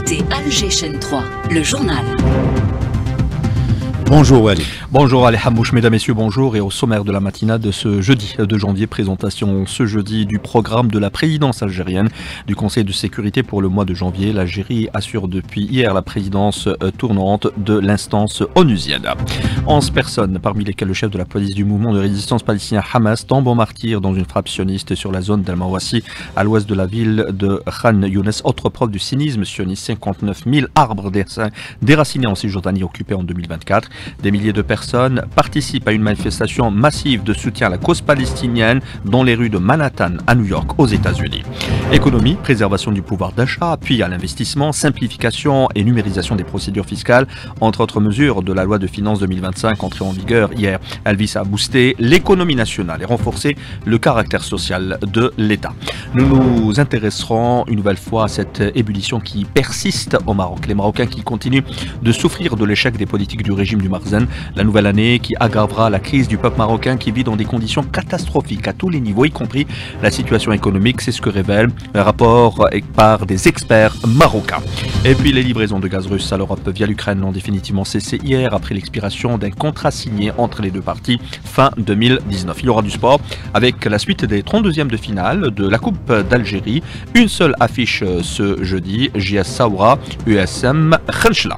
écoutez Alger Chaîne 3, le journal. Bonjour Wally. Bonjour Ali Hamouche, mesdames, messieurs, bonjour. Et au sommaire de la matinade de ce jeudi 2 janvier, présentation ce jeudi du programme de la présidence algérienne du Conseil de sécurité pour le mois de janvier. L'Algérie assure depuis hier la présidence tournante de l'instance onusienne. 11 personnes, parmi lesquelles le chef de la police du mouvement de résistance palestinien Hamas, tombent en martyr dans une frappe sioniste sur la zone d'Al-Mawassi, à l'ouest de la ville de Khan Younes. Autre preuve du cynisme sioniste, 59 000 arbres déracinés en Cisjordanie occupés en 2024. Des milliers de personnes participent à une manifestation massive de soutien à la cause palestinienne dans les rues de Manhattan à New York aux États-Unis. Économie, préservation du pouvoir d'achat, appui à l'investissement, simplification et numérisation des procédures fiscales, entre autres mesures de la loi de finances 2025 entrée en vigueur hier. Elle vise à booster l'économie nationale et renforcer le caractère social de l'État. Nous nous intéresserons une nouvelle fois à cette ébullition qui persiste au Maroc. Les Marocains qui continuent de souffrir de l'échec des politiques du régime du Marzen, la nouvelle année qui aggravera la crise du peuple marocain qui vit dans des conditions catastrophiques à tous les niveaux, y compris la situation économique. C'est ce que révèle un rapport par des experts marocains. Et puis les livraisons de gaz russe à l'Europe via l'Ukraine ont définitivement cessé hier après l'expiration d'un contrat signé entre les deux parties fin 2019. Il y aura du sport avec la suite des 32e de finale de la Coupe d'Algérie. Une seule affiche ce jeudi, JS Saoura, USM Khenchela.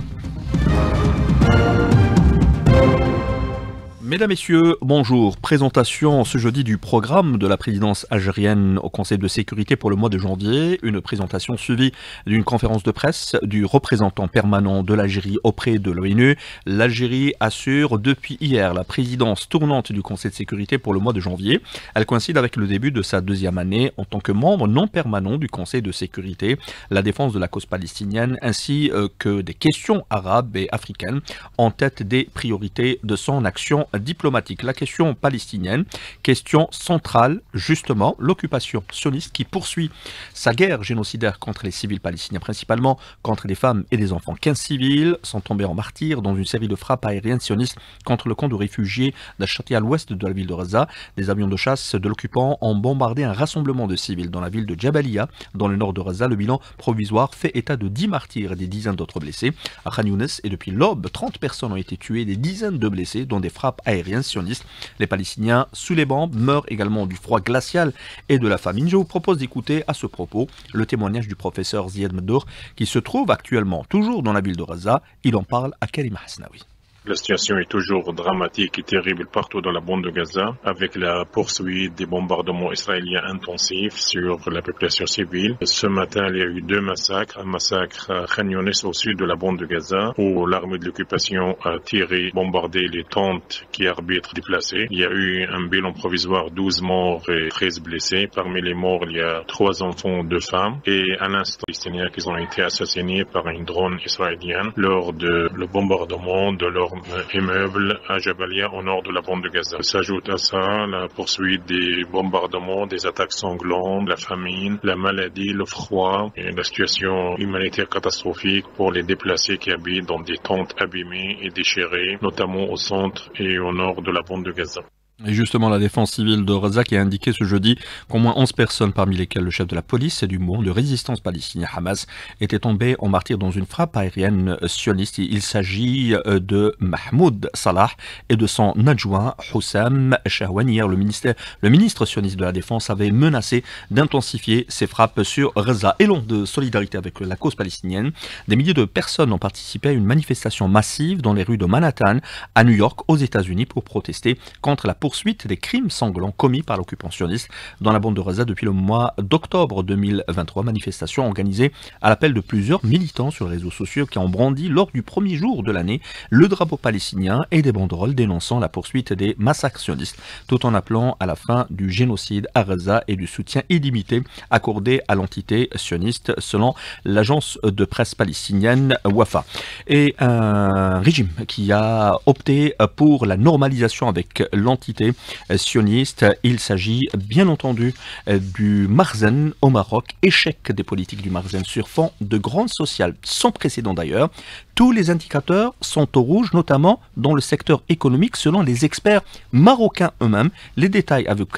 Mesdames, Messieurs, bonjour. Présentation ce jeudi du programme de la présidence algérienne au Conseil de sécurité pour le mois de janvier. Une présentation suivie d'une conférence de presse du représentant permanent de l'Algérie auprès de l'ONU. L'Algérie assure depuis hier la présidence tournante du Conseil de sécurité pour le mois de janvier. Elle coïncide avec le début de sa deuxième année en tant que membre non permanent du Conseil de sécurité, la défense de la cause palestinienne ainsi que des questions arabes et africaines en tête des priorités de son action diplomatique. La question palestinienne, question centrale, justement, l'occupation sioniste qui poursuit sa guerre génocidaire contre les civils palestiniens, principalement contre les femmes et les enfants. 15 civils sont tombés en martyrs dans une série de frappes aériennes sionistes contre le camp de réfugiés d'Al-Shati à l'ouest de la ville de Gaza. Des avions de chasse de l'occupant ont bombardé un rassemblement de civils dans la ville de Jabalia, dans le nord de Gaza. Le bilan provisoire fait état de 10 martyrs et des dizaines d'autres blessés. À Khan Younes, et depuis l'aube, 30 personnes ont été tuées, des dizaines de blessés, dont des frappes aériennes sionistes. Les Palestiniens sous les bombes meurent également du froid glacial et de la famine. Je vous propose d'écouter à ce propos le témoignage du professeur Ziad Meddour qui se trouve actuellement toujours dans la ville de Gaza. Il en parle à Karima Hasnaoui. La situation est toujours dramatique et terrible partout dans la bande de Gaza, avec la poursuite des bombardements israéliens intensifs sur la population civile. Ce matin, il y a eu 2 massacres. Un massacre à Khan Younes au sud de la bande de Gaza, où l'armée de l'occupation a tiré, bombardé les tentes qui arbitrent déplacées. Il y a eu un bilan provisoire, 12 morts et 13 blessés. Parmi les morts, il y a 3 enfants, 2 femmes, et un instant palestinien qui ont été assassinés par une drone israélienne lors de le bombardement de leur immeuble à Jabalia au nord de la bande de Gaza. S'ajoute à ça la poursuite des bombardements, des attaques sanglantes, la famine, la maladie, le froid et la situation humanitaire catastrophique pour les déplacés qui habitent dans des tentes abîmées et déchirées, notamment au centre et au nord de la bande de Gaza. Et justement, la défense civile de Gaza qui a indiqué ce jeudi qu'au moins 11 personnes, parmi lesquelles le chef de la police et du mouvement de résistance palestinien Hamas, étaient tombées en martyr dans une frappe aérienne sioniste. Il s'agit de Mahmoud Salah et de son adjoint Hussam Shahwani. Hier, le ministre sioniste de la Défense avait menacé d'intensifier ses frappes sur Gaza. Élan de solidarité avec la cause palestinienne, des milliers de personnes ont participé à une manifestation massive dans les rues de Manhattan, à New York, aux États-Unis, pour protester contre la poursuite des crimes sanglants commis par l'occupant sioniste dans la bande de Gaza depuis le mois d'octobre 2023. Manifestation organisée à l'appel de plusieurs militants sur les réseaux sociaux qui ont brandi lors du premier jour de l'année le drapeau palestinien et des banderoles dénonçant la poursuite des massacres sionistes, tout en appelant à la fin du génocide à Gaza et du soutien illimité accordé à l'entité sioniste selon l'agence de presse palestinienne Wafa. Et un régime qui a opté pour la normalisation avec l'entité autorités sionistes. Il s'agit bien entendu du Marzen au Maroc, échec des politiques du Marzen sur fond de grande sociale, sans précédent d'ailleurs. Tous les indicateurs sont au rouge, notamment dans le secteur économique, selon les experts marocains eux-mêmes. Les détails avec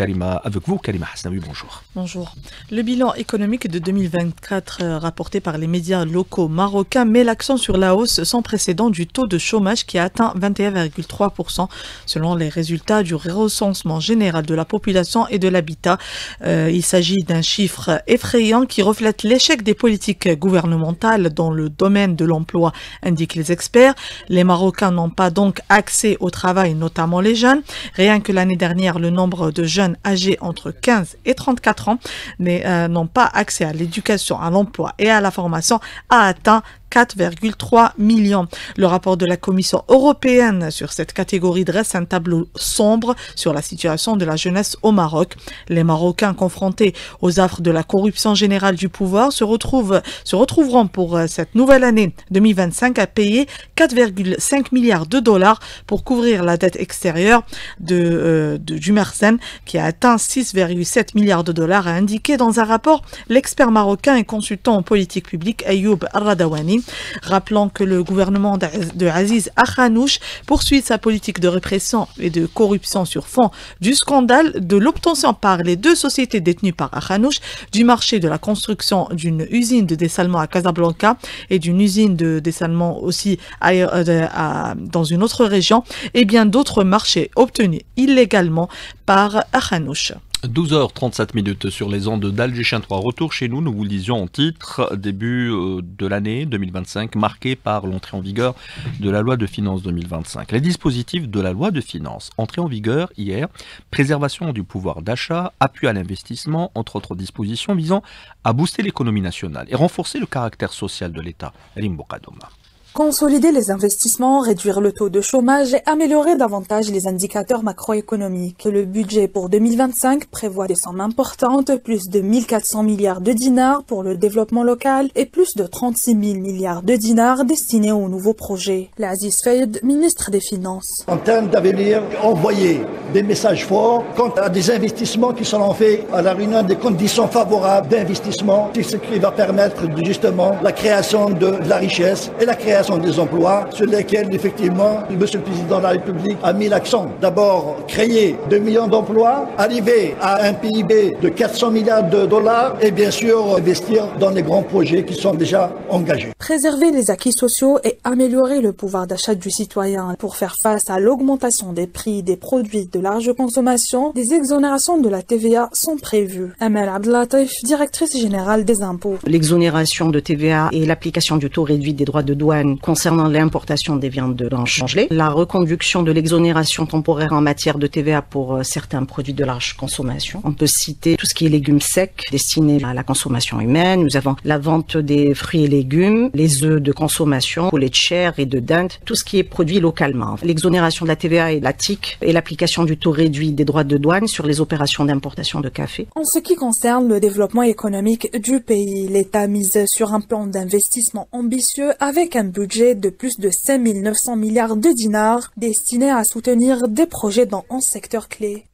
vous, Karima Hasnaoui, bonjour. Bonjour. Le bilan économique de 2024 rapporté par les médias locaux marocains met l'accent sur la hausse sans précédent du taux de chômage qui a atteint 21,3% selon les résultats du recensement général de la population et de l'habitat. Il s'agit d'un chiffre effrayant qui reflète l'échec des politiques gouvernementales dans le domaine de l'emploi, indiquent les experts. Les Marocains n'ont pas donc accès au travail, notamment les jeunes. Rien que l'année dernière, le nombre de jeunes âgés entre 15 et 34 ans n'ont pas accès à l'éducation, à l'emploi et à la formation a atteint 4,3 millions. Le rapport de la Commission européenne sur cette catégorie dresse un tableau sombre sur la situation de la jeunesse au Maroc. Les Marocains confrontés aux affres de la corruption générale du pouvoir se retrouveront pour cette nouvelle année 2025 à payer 4,5 milliards de dollars pour couvrir la dette extérieure du Marzen qui a atteint 6,7 milliards de dollars, a indiqué dans un rapport l'expert marocain et consultant en politique publique Ayoub Al-Radawani. Rappelant que le gouvernement de Aziz Akhanouch poursuit sa politique de répression et de corruption sur fond du scandale de l'obtention par les deux sociétés détenues par Akhanouch du marché de la construction d'une usine de dessalement à Casablanca et d'une usine de dessalement aussi dans une autre région et bien d'autres marchés obtenus illégalement par Akhanouch. 12h37 sur les ondes d'Alger 3. Retour chez nous, nous vous le disions en titre, début de l'année 2025 marqué par l'entrée en vigueur de la loi de finances 2025. Les dispositifs de la loi de finances, entrée en vigueur hier, préservation du pouvoir d'achat, appui à l'investissement, entre autres dispositions visant à booster l'économie nationale et renforcer le caractère social de l'État. Elim Boukadouma. Consolider les investissements, réduire le taux de chômage et améliorer davantage les indicateurs macroéconomiques. Le budget pour 2025 prévoit des sommes importantes, plus de 1400 milliards de dinars pour le développement local et plus de 36 000 milliards de dinars destinés aux nouveaux projets. Aziz Faïd, ministre des Finances. En termes d'avenir, envoyer des messages forts quant à des investissements qui seront faits à la réunion des conditions favorables d'investissement, ce qui va permettre justement la création de la richesse et la création des emplois sur lesquels, effectivement, M. le Président de la République a mis l'accent. D'abord, créer 2 millions d'emplois, arriver à un PIB de 400 milliards de dollars et bien sûr investir dans les grands projets qui sont déjà engagés. Préserver les acquis sociaux et améliorer le pouvoir d'achat du citoyen. Pour faire face à l'augmentation des prix des produits de large consommation, des exonérations de la TVA sont prévues. Amel Abdelatif, directrice générale des impôts. L'exonération de TVA et l'application du taux réduit des droits de douane concernant l'importation des viandes blanches congelées, la reconduction de l'exonération temporaire en matière de TVA pour certains produits de large consommation. On peut citer tout ce qui est légumes secs destinés à la consommation humaine. Nous avons la vente des fruits et légumes, les œufs de consommation, poulet de chair et de dinde, tout ce qui est produit localement. L'exonération de la TVA et de la TIC et l'application du taux réduit des droits de douane sur les opérations d'importation de café. En ce qui concerne le développement économique du pays, l'État mise sur un plan d'investissement ambitieux avec un budget de plus de 5 900 milliards de dinars destiné à soutenir des projets dans 11 secteurs clés.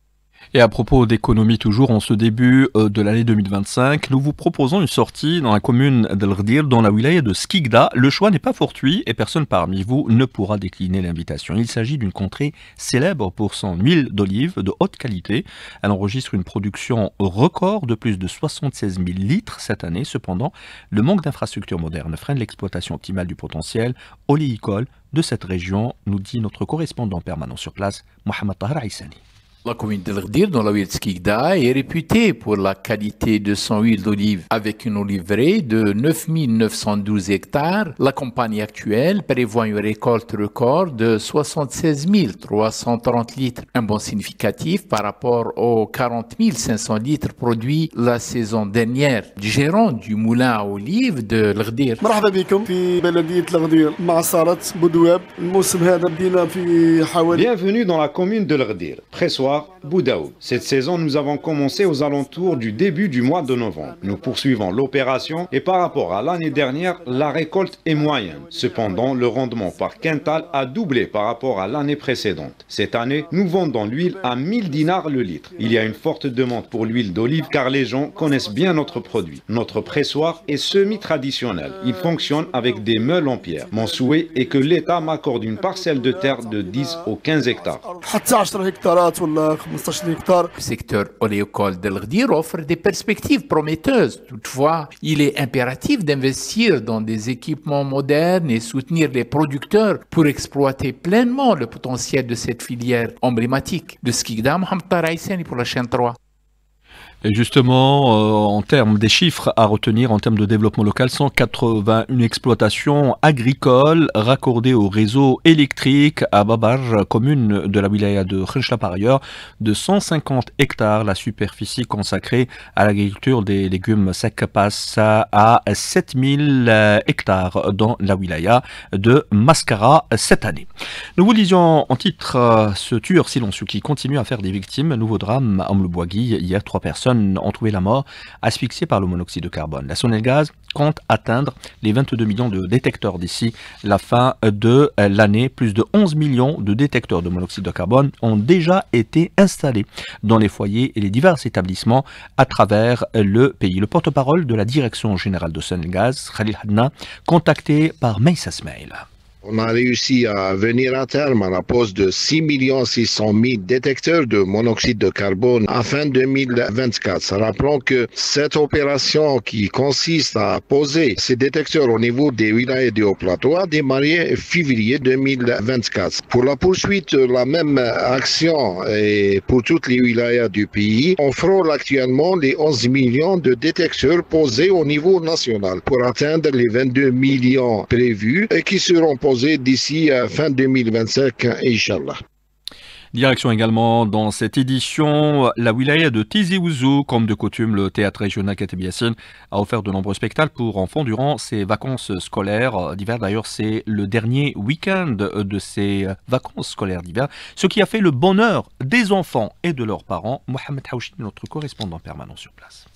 Et à propos d'économie toujours, en ce début de l'année 2025, nous vous proposons une sortie dans la commune d'El Ghdir, dans la wilaya de Skikda. Le choix n'est pas fortuit et personne parmi vous ne pourra décliner l'invitation. Il s'agit d'une contrée célèbre pour son huile d'olive de haute qualité. Elle enregistre une production record de plus de 76 000 litres cette année. Cependant, le manque d'infrastructures modernes freine l'exploitation optimale du potentiel oléicole de cette région, nous dit notre correspondant permanent sur place, Mohamed Tahar Aissani. La commune d'El Ghdir, dans la ville de Skikda, est réputée pour la qualité de son huile d'olive. Avec une oliveraie de 9 912 hectares, la campagne actuelle prévoit une récolte record de 76 330 litres. Un bon significatif par rapport aux 40 500 litres produits la saison dernière. Gérant du moulin à olive de El Ghdir. Bienvenue dans la commune de El Ghdir. Pressoir, Boudaoud. Cette saison, nous avons commencé aux alentours du début du mois de novembre. Nous poursuivons l'opération et par rapport à l'année dernière, la récolte est moyenne. Cependant, le rendement par quintal a doublé par rapport à l'année précédente. Cette année, nous vendons l'huile à 1000 dinars le litre. Il y a une forte demande pour l'huile d'olive car les gens connaissent bien notre produit. Notre pressoir est semi-traditionnel. Il fonctionne avec des meules en pierre. Mon souhait est que l'État m'accorde une parcelle de terre de 10 ou 15 hectares. Le secteur oléocole d'El Gdir offre des perspectives prometteuses. Toutefois, il est impératif d'investir dans des équipements modernes et soutenir les producteurs pour exploiter pleinement le potentiel de cette filière emblématique. De Skikda, Mohamed Taraïsani pour la chaîne 3. Et justement, en termes des chiffres à retenir, en termes de développement local, 181 exploitations agricoles raccordées au réseau électrique à Babar, commune de la wilaya de Khenchla par ailleurs, de 150 hectares. La superficie consacrée à l'agriculture des légumes secs passe à 7000 hectares dans la wilaya de Mascara cette année. Nous vous lisions en titre ce tueur silencieux qui continue à faire des victimes. Nouveau drame à Omlebouagui. Hier, 3 personnes ont trouvé la mort asphyxiées par le monoxyde de carbone. La Sonelgaz compte atteindre les 22 millions de détecteurs d'ici la fin de l'année. Plus de 11 millions de détecteurs de monoxyde de carbone ont déjà été installés dans les foyers et les divers établissements à travers le pays. Le porte-parole de la direction générale de Sonelgaz, Khalil Hadna, contacté par Meissa Smail. On a réussi à venir à terme à la pose de 6 600 000 détecteurs de monoxyde de carbone à fin 2024. Rappelons que cette opération qui consiste à poser ces détecteurs au niveau des wilayas du Haut-Plateau a démarré février 2024. Pour la poursuite de la même action et pour toutes les wilayas du pays, on frôle actuellement les 11 millions de détecteurs posés au niveau national pour atteindre les 22 millions prévus et qui seront posés d'ici fin 2025, Inch'Allah. Direction également dans cette édition, la wilaya de Tizi Ouzou. Comme de coutume, le théâtre régional Kateb Yassine a offert de nombreux spectacles pour enfants durant ses vacances scolaires d'hiver. D'ailleurs, c'est le dernier week-end de ces vacances scolaires d'hiver, ce qui a fait le bonheur des enfants et de leurs parents. Mohamed Haouchi, notre correspondant permanent sur place.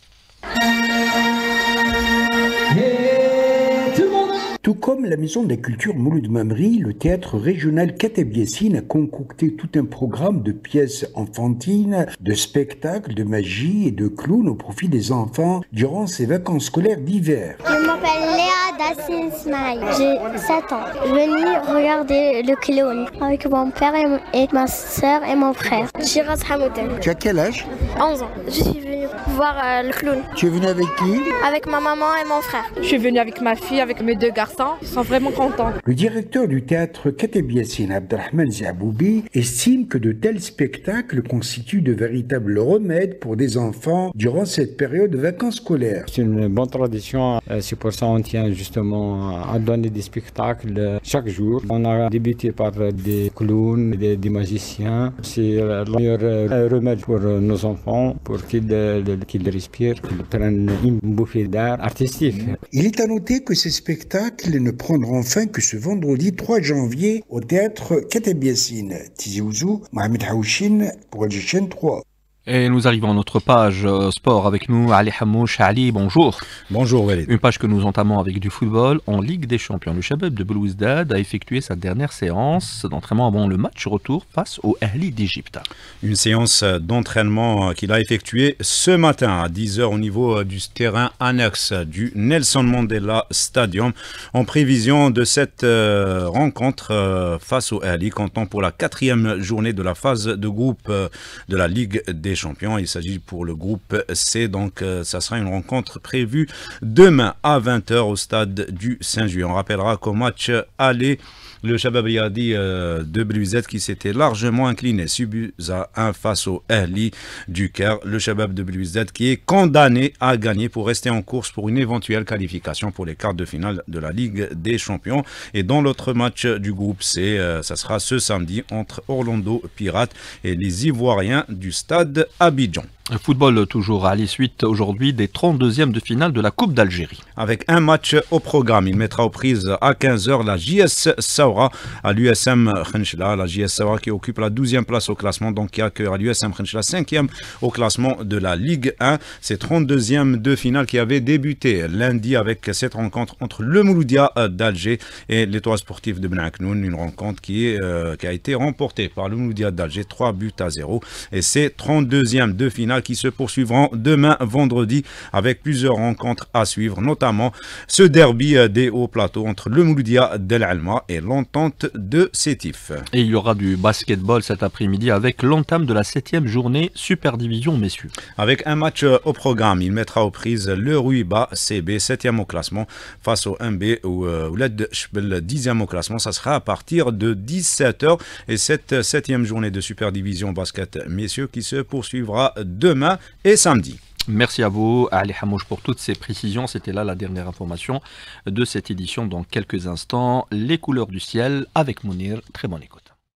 Tout comme la Maison de la Culture Mouloud Mamri, le théâtre régional Kateb Yassine a concocté tout un programme de pièces enfantines, de spectacles, de magie et de clowns au profit des enfants durant ces vacances scolaires d'hiver. Je m'appelle Léa Dassine Smaï, j'ai 7 ans. Je venais regarder le clown avec mon père et ma soeur et mon frère. Shiraz Hamoudel. Tu as quel âge? 11 ans. Je suis venue voir le clown. Tu es venu avec qui? Avec ma maman et mon frère. Je suis venue avec ma fille, avec mes 2 garçons. Ils sont vraiment contents. Le directeur du théâtre Kateb Yassine, Abdelrahman Ziaboubi, estime que de tels spectacles constituent de véritables remèdes pour des enfants durant cette période de vacances scolaires. C'est une bonne tradition, c'est pour ça qu'on tient justement à donner des spectacles chaque jour. On a débuté par des clowns, des magiciens. C'est le meilleur remède pour nos enfants, pour qu'ils respirent, qu'ils prennent une bouffée d'air artistique. Il est à noter que ces spectacles ne prendront fin que ce vendredi 3 janvier au théâtre Kateb Yassine. Tizi Ouzou, Mohamed Haouchin pour LGN 3. Et nous arrivons à notre page sport avec nous, Ali Hamouch. Ali, bonjour. Bonjour Walid. Une page que nous entamons avec du football en Ligue des Champions. Le Chabab de Belouizdad a effectué sa dernière séance d'entraînement avant le match retour face au Ahli d'Égypte. Une séance d'entraînement qu'il a effectuée ce matin à 10h au niveau du terrain annexe du Nelson Mandela Stadium en prévision de cette rencontre face au Ahli, comptant pour la 4e journée de la phase de groupe de la Ligue des Champions. Il s'agit pour le groupe C, donc ça sera une rencontre prévue demain à 20h au stade du Saint-Juillet. On rappellera qu'au match aller, le Chabab Riyadi de Belouizdad qui s'était largement incliné, subit à 1 face au Ahli du Caire. Le Chabab de Belouizdad qui est condamné à gagner pour rester en course pour une éventuelle qualification pour les quarts de finale de la Ligue des Champions. Et dans l'autre match du groupe C, ça sera ce samedi entre Orlando Pirates et les Ivoiriens du stade Abidjan. Football toujours à l'issue aujourd'hui des 32e de finale de la Coupe d'Algérie. Avec un match au programme, il mettra aux prises à 15h la JS Saoura à l'USM Khenchela. La JS Saoura qui occupe la 12e place au classement, donc qui accueille à l'USM Khenchela 5e au classement de la Ligue 1. C'est 32e de finale qui avait débuté lundi avec cette rencontre entre le Mouloudia d'Alger et l'Étoile sportive de Ben Aknoun. Une rencontre qui a été remportée par le Mouloudia d'Alger 3-0. Et c'est 32e de finale qui se poursuivront demain vendredi avec plusieurs rencontres à suivre, notamment ce derby des hauts plateaux entre le Mouloudia d'El Alma et l'Entente de Sétif. Et il y aura du basketball cet après-midi avec l'entame de la 7e journée Super Division messieurs. Avec un match au programme, il mettra aux prises le Ruiba CB 7e au classement face au MB ou Ouled Shbel 10e au classement. Ça sera à partir de 17h et cette 7e journée de Super Division basket messieurs qui se poursuivra demain et samedi. Merci à vous, Ali Hamouche, pour toutes ces précisions. C'était là la dernière information de cette édition. Dans quelques instants, les couleurs du ciel avec Mounir. Très bonne écoute.